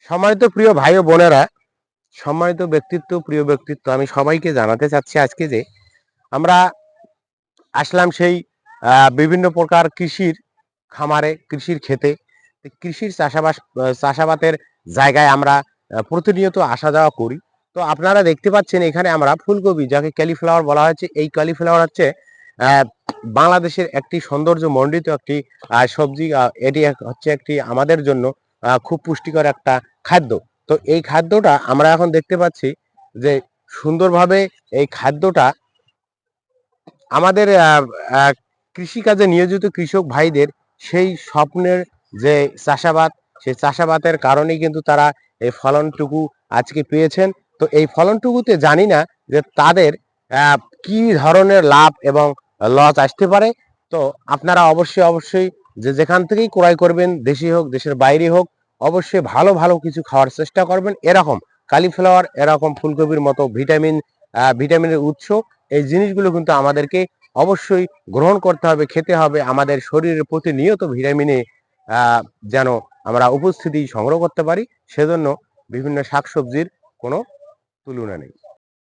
সম্মানিত প্রিয় ভাই ও বোনেরা, সম্মানিত ব্যক্তিত্ব, প্রিয় ব্যক্তিত্ব, আমি সবাইকে জানাতে চাচ্ছি আজকে যে আমরা আসলাম সেই বিভিন্ন প্রকার কৃষির খামারে, কৃষির ক্ষেতে, কৃষির চাষাবাদের জায়গায় আমরা প্রতিনিয়ত আসা যাওয়া করি। তো আপনারা দেখতে পাচ্ছেন এখানে আমরা ফুলকপি, যাকে ক্যালিফ্লাওয়ার বলা হচ্ছে, এই ক্যালিফ্লাওয়ার হচ্ছে আহ, বাংলাদেশের একটি সৌন্দর্যমণ্ডিত একটি সবজি। এটি হচ্ছে একটি আমাদের জন্য খুব পুষ্টিকর একটা খাদ্য। তো এই খাদ্যটা আমরা এখন দেখতে পাচ্ছি যে সুন্দরভাবে এই খাদ্যটা আমাদের কৃষিকাজে নিয়োজিত কৃষক ভাইদের সেই স্বপ্নের যে চাষাবাদ, সেই চাষাবাদের কারণেই কিন্তু তারা এই ফলনটুকু আজকে পেয়েছেন। তো এই ফলনটুকুতে জানি না যে তাদের কি ধরনের লাভ এবং লস আসতে পারে। তো আপনারা অবশ্যই যে যেখান থেকেই ক্রয় করবেন, দেশি হোক দেশের বাইরে হোক, অবশ্যই ভালো ভালো কিছু খাওয়ার চেষ্টা করবেন। এরকম কালিফ্লাওয়ার, এরকম ফুলকপির মতো ভিটামিনের উৎস, এই জিনিসগুলো কিন্তু আমাদেরকে অবশ্যই গ্রহণ করতে হবে, খেতে হবে। আমাদের শরীরের প্রতিনিয়ত ভিটামিনে যেন আমরা উপস্থিতি সংগ্রহ করতে পারি, সেজন্য বিভিন্ন শাকসবজির কোনো তুলনা নেই।